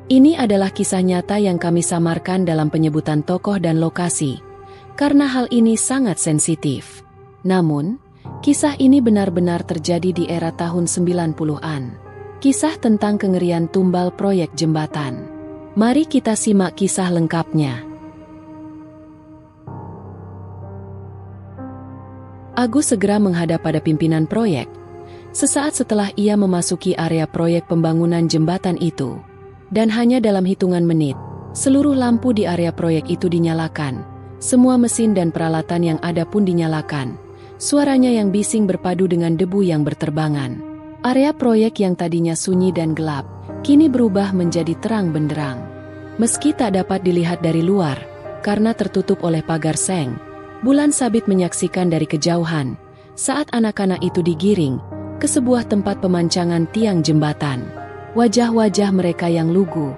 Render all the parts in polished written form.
Ini adalah kisah nyata yang kami samarkan dalam penyebutan tokoh dan lokasi, karena hal ini sangat sensitif. Namun, kisah ini benar-benar terjadi di era tahun 90-an. Kisah tentang kengerian tumbal proyek jembatan. Mari kita simak kisah lengkapnya. Agus segera menghadap pada pimpinan proyek. Sesaat setelah ia memasuki area proyek pembangunan jembatan itu. Dan hanya dalam hitungan menit, seluruh lampu di area proyek itu dinyalakan. Semua mesin dan peralatan yang ada pun dinyalakan. Suaranya yang bising berpadu dengan debu yang berterbangan. Area proyek yang tadinya sunyi dan gelap, kini berubah menjadi terang benderang. Meski tak dapat dilihat dari luar, karena tertutup oleh pagar seng, bulan sabit menyaksikan dari kejauhan, saat anak-anak itu digiring ke sebuah tempat pemancangan tiang jembatan. Wajah-wajah mereka yang lugu,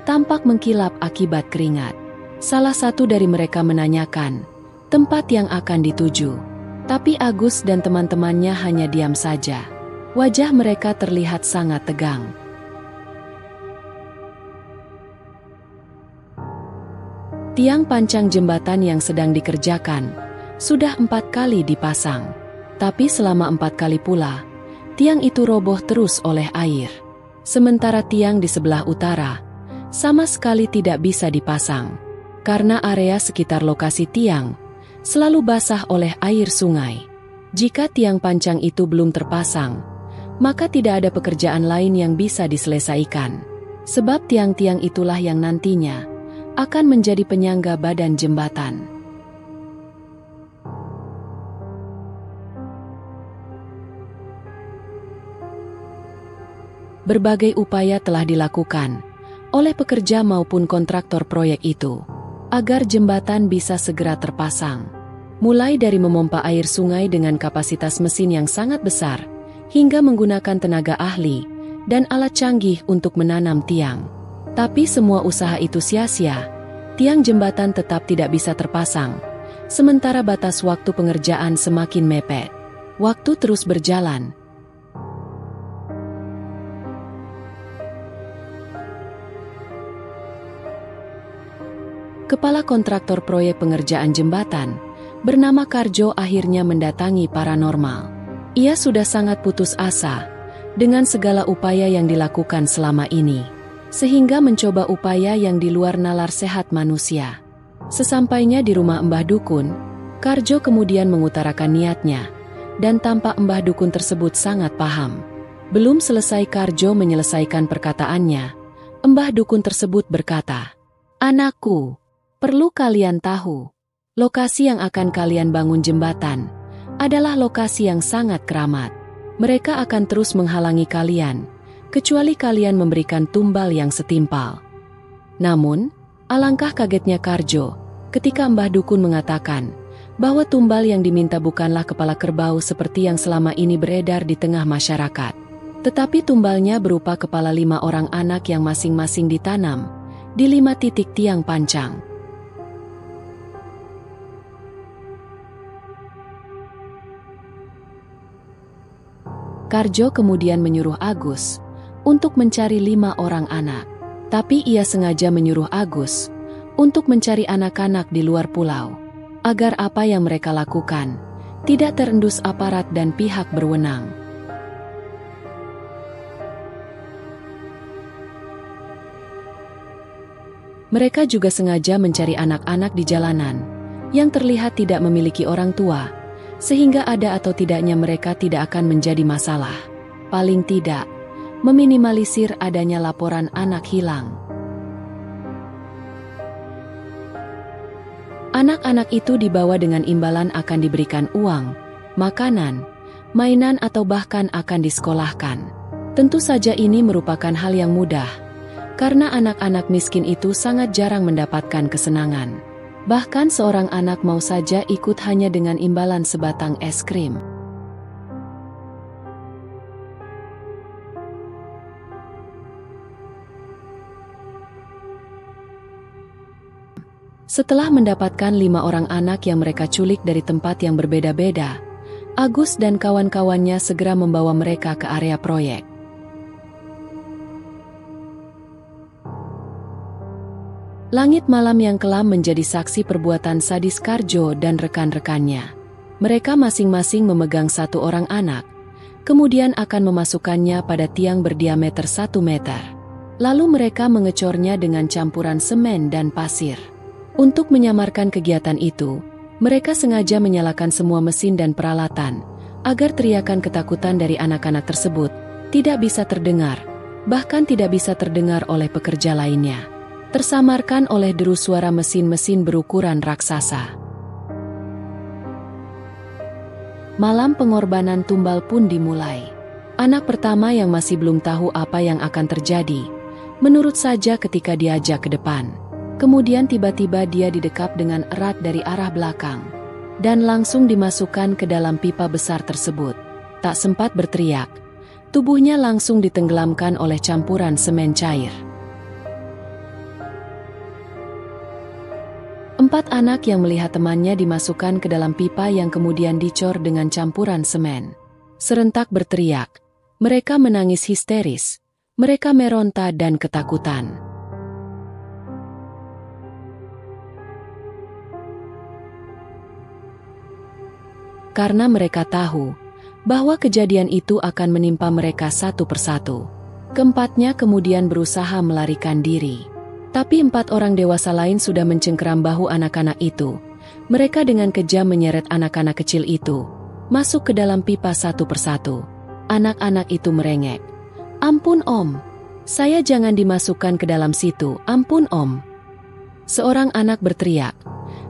tampak mengkilap akibat keringat. Salah satu dari mereka menanyakan tempat yang akan dituju. Tapi Agus dan teman-temannya hanya diam saja. Wajah mereka terlihat sangat tegang. Tiang pancang jembatan yang sedang dikerjakan sudah 4 kali dipasang. Tapi selama 4 kali pula, tiang itu roboh terus oleh air. Sementara tiang di sebelah utara sama sekali tidak bisa dipasang, karena area sekitar lokasi tiang selalu basah oleh air sungai. Jika tiang pancang itu belum terpasang, maka tidak ada pekerjaan lain yang bisa diselesaikan. Sebab tiang-tiang itulah yang nantinya akan menjadi penyangga badan jembatan. Berbagai upaya telah dilakukan oleh pekerja maupun kontraktor proyek itu agar jembatan bisa segera terpasang. Mulai dari memompa air sungai dengan kapasitas mesin yang sangat besar, hingga menggunakan tenaga ahli dan alat canggih untuk menanam tiang. Tapi semua usaha itu sia-sia. Tiang jembatan tetap tidak bisa terpasang, sementara batas waktu pengerjaan semakin mepet. Waktu terus berjalan. Kepala kontraktor proyek pengerjaan jembatan, bernama Karjo, akhirnya mendatangi paranormal. Ia sudah sangat putus asa dengan segala upaya yang dilakukan selama ini, sehingga mencoba upaya yang di luar nalar sehat manusia. Sesampainya di rumah Mbah Dukun, Karjo kemudian mengutarakan niatnya, dan tampak Mbah Dukun tersebut sangat paham. Belum selesai Karjo menyelesaikan perkataannya, Mbah Dukun tersebut berkata, "Anakku, perlu kalian tahu, lokasi yang akan kalian bangun jembatan adalah lokasi yang sangat keramat. Mereka akan terus menghalangi kalian, kecuali kalian memberikan tumbal yang setimpal." Namun, alangkah kagetnya Karjo ketika Mbah Dukun mengatakan bahwa tumbal yang diminta bukanlah kepala kerbau seperti yang selama ini beredar di tengah masyarakat. Tetapi tumbalnya berupa kepala 5 orang anak yang masing-masing ditanam di 5 titik tiang pancang. Karjo kemudian menyuruh Agus untuk mencari 5 orang anak. Tapi ia sengaja menyuruh Agus untuk mencari anak-anak di luar pulau, agar apa yang mereka lakukan tidak terendus aparat dan pihak berwenang. Mereka juga sengaja mencari anak-anak di jalanan yang terlihat tidak memiliki orang tua, sehingga ada atau tidaknya mereka tidak akan menjadi masalah. Paling tidak, meminimalisir adanya laporan anak hilang. Anak-anak itu dibawa dengan imbalan akan diberikan uang, makanan, mainan atau bahkan akan disekolahkan. Tentu saja ini merupakan hal yang mudah, karena anak-anak miskin itu sangat jarang mendapatkan kesenangan. Bahkan seorang anak mau saja ikut hanya dengan imbalan sebatang es krim. Setelah mendapatkan 5 orang anak yang mereka culik dari tempat yang berbeda-beda, Agus dan kawan-kawannya segera membawa mereka ke area proyek. Langit malam yang kelam menjadi saksi perbuatan sadis Karjo dan rekan-rekannya. Mereka masing-masing memegang satu orang anak, kemudian akan memasukkannya pada tiang berdiameter 1 meter. Lalu mereka mengecornya dengan campuran semen dan pasir. Untuk menyamarkan kegiatan itu, mereka sengaja menyalakan semua mesin dan peralatan, agar teriakan ketakutan dari anak-anak tersebut tidak bisa terdengar, bahkan tidak bisa terdengar oleh pekerja lainnya, tersamarkan oleh deru suara mesin-mesin berukuran raksasa. Malam pengorbanan tumbal pun dimulai. Anak pertama yang masih belum tahu apa yang akan terjadi, menurut saja ketika diajak ke depan. Kemudian tiba-tiba dia didekap dengan erat dari arah belakang, dan langsung dimasukkan ke dalam pipa besar tersebut. Tak sempat berteriak, tubuhnya langsung ditenggelamkan oleh campuran semen cair. 4 anak yang melihat temannya dimasukkan ke dalam pipa yang kemudian dicor dengan campuran semen, serentak berteriak. Mereka menangis histeris, mereka meronta dan ketakutan. Karena mereka tahu bahwa kejadian itu akan menimpa mereka satu persatu. Keempatnya kemudian berusaha melarikan diri. Tapi 4 orang dewasa lain sudah mencengkeram bahu anak-anak itu. Mereka dengan kejam menyeret anak-anak kecil itu masuk ke dalam pipa satu persatu. Anak-anak itu merengek, "Ampun Om, saya jangan dimasukkan ke dalam situ, ampun Om." Seorang anak berteriak,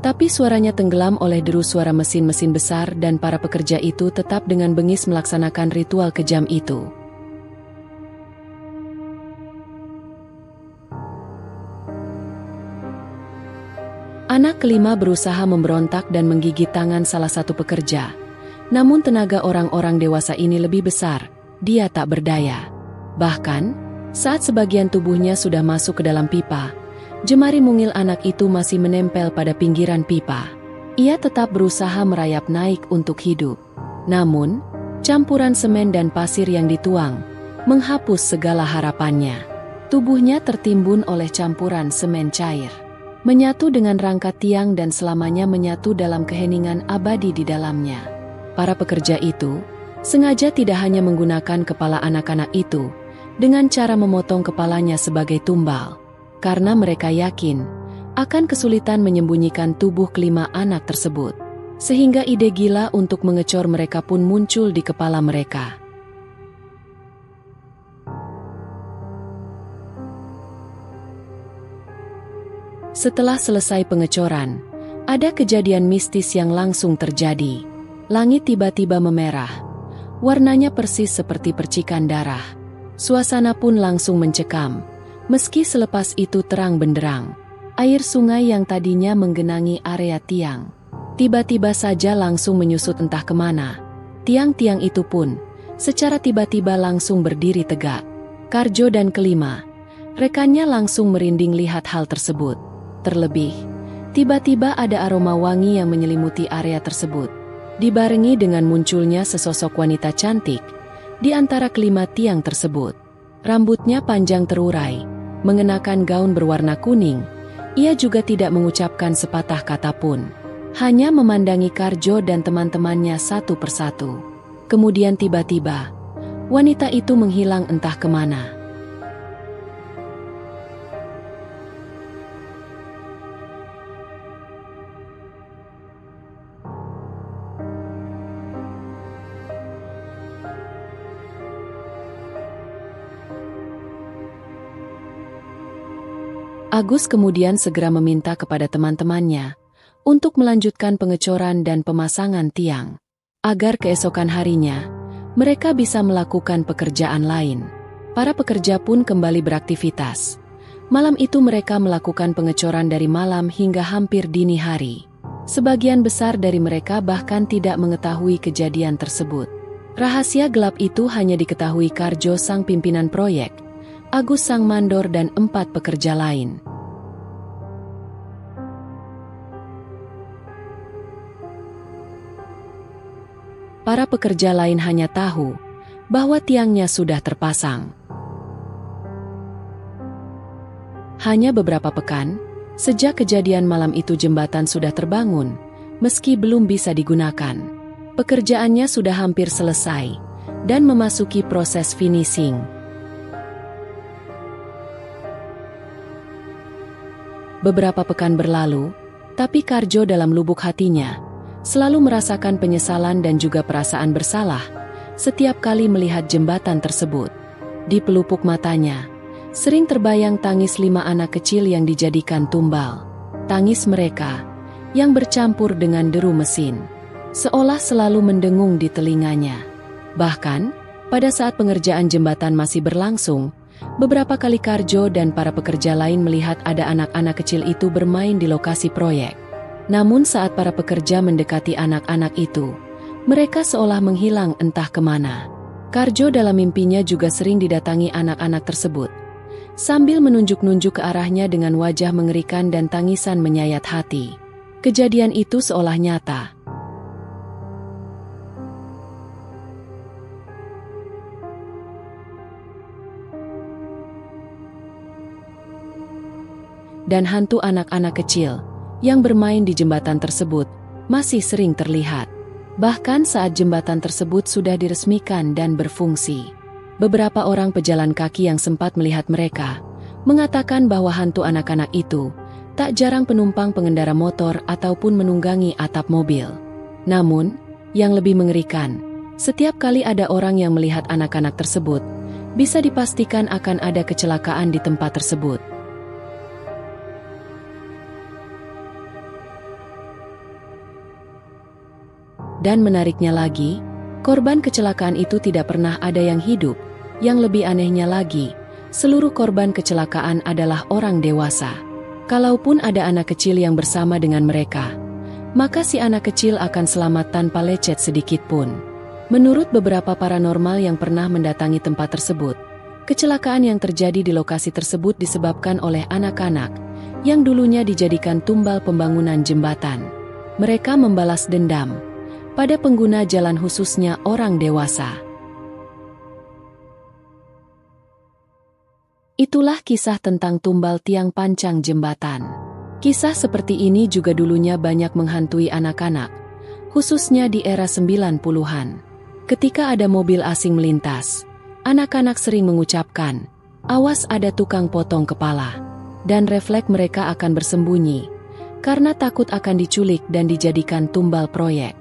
tapi suaranya tenggelam oleh deru suara mesin-mesin besar dan para pekerja itu tetap dengan bengis melaksanakan ritual kejam itu. Anak kelima berusaha memberontak dan menggigit tangan salah satu pekerja. Namun tenaga orang-orang dewasa ini lebih besar, dia tak berdaya. Bahkan, saat sebagian tubuhnya sudah masuk ke dalam pipa, jemari mungil anak itu masih menempel pada pinggiran pipa. Ia tetap berusaha merayap naik untuk hidup. Namun, campuran semen dan pasir yang dituang menghapus segala harapannya. Tubuhnya tertimbun oleh campuran semen cair, menyatu dengan rangka tiang dan selamanya menyatu dalam keheningan abadi di dalamnya. Para pekerja itu sengaja tidak hanya menggunakan kepala anak-anak itu dengan cara memotong kepalanya sebagai tumbal, karena mereka yakin akan kesulitan menyembunyikan tubuh kelima anak tersebut, sehingga ide gila untuk mengecor mereka pun muncul di kepala mereka. Setelah selesai pengecoran, ada kejadian mistis yang langsung terjadi. Langit tiba-tiba memerah, warnanya persis seperti percikan darah. Suasana pun langsung mencekam, meski selepas itu terang benderang. Air sungai yang tadinya menggenangi area tiang, tiba-tiba saja langsung menyusut entah kemana. Tiang-tiang itu pun secara tiba-tiba langsung berdiri tegak. Karjo dan kelima rekannya langsung merinding lihat hal tersebut. Terlebih, tiba-tiba ada aroma wangi yang menyelimuti area tersebut, dibarengi dengan munculnya sesosok wanita cantik di antara kelima tiang tersebut. Rambutnya panjang terurai, mengenakan gaun berwarna kuning. Ia juga tidak mengucapkan sepatah kata pun, hanya memandangi Karjo dan teman-temannya satu persatu. Kemudian tiba-tiba, wanita itu menghilang entah kemana. Agus kemudian segera meminta kepada teman-temannya untuk melanjutkan pengecoran dan pemasangan tiang, agar keesokan harinya mereka bisa melakukan pekerjaan lain. Para pekerja pun kembali beraktivitas. Malam itu mereka melakukan pengecoran dari malam hingga hampir dini hari. Sebagian besar dari mereka bahkan tidak mengetahui kejadian tersebut. Rahasia gelap itu hanya diketahui Karjo sang pimpinan proyek, Agus sang mandor dan 4 pekerja lain. Para pekerja lain hanya tahu bahwa tiangnya sudah terpasang. Hanya beberapa pekan, Sejak kejadian malam itu jembatan sudah terbangun, meski belum bisa digunakan. Pekerjaannya sudah hampir selesai dan memasuki proses finishing. Beberapa pekan berlalu, tapi Karjo dalam lubuk hatinya selalu merasakan penyesalan dan juga perasaan bersalah setiap kali melihat jembatan tersebut. Di pelupuk matanya, sering terbayang tangis 5 anak kecil yang dijadikan tumbal. Tangis mereka yang bercampur dengan deru mesin, seolah selalu mendengung di telinganya. Bahkan, pada saat pengerjaan jembatan masih berlangsung, beberapa kali Karjo dan para pekerja lain melihat ada anak-anak kecil itu bermain di lokasi proyek. Namun saat para pekerja mendekati anak-anak itu, mereka seolah menghilang entah kemana. Karjo dalam mimpinya juga sering didatangi anak-anak tersebut, sambil menunjuk-nunjuk ke arahnya dengan wajah mengerikan dan tangisan menyayat hati. Kejadian itu seolah nyata. Dan hantu anak-anak kecil yang bermain di jembatan tersebut masih sering terlihat. Bahkan saat jembatan tersebut sudah diresmikan dan berfungsi. Beberapa orang pejalan kaki yang sempat melihat mereka mengatakan bahwa hantu anak-anak itu tak jarang penumpang pengendara motor ataupun menunggangi atap mobil. Namun, yang lebih mengerikan, setiap kali ada orang yang melihat anak-anak tersebut, bisa dipastikan akan ada kecelakaan di tempat tersebut. Dan menariknya lagi, korban kecelakaan itu tidak pernah ada yang hidup. Yang lebih anehnya lagi, seluruh korban kecelakaan adalah orang dewasa. Kalaupun ada anak kecil yang bersama dengan mereka, maka si anak kecil akan selamat tanpa lecet sedikit pun. Menurut beberapa paranormal yang pernah mendatangi tempat tersebut, kecelakaan yang terjadi di lokasi tersebut disebabkan oleh anak-anak yang dulunya dijadikan tumbal pembangunan jembatan. Mereka membalas dendam pada pengguna jalan khususnya orang dewasa. Itulah kisah tentang tumbal tiang pancang jembatan. Kisah seperti ini juga dulunya banyak menghantui anak-anak, khususnya di era 90-an. Ketika ada mobil asing melintas, anak-anak sering mengucapkan, "Awas ada tukang potong kepala." Dan refleks mereka akan bersembunyi, karena takut akan diculik dan dijadikan tumbal proyek.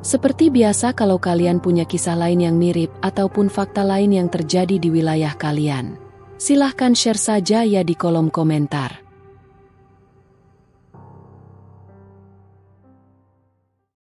Seperti biasa kalau kalian punya kisah lain yang mirip ataupun fakta lain yang terjadi di wilayah kalian, silahkan share saja ya di kolom komentar.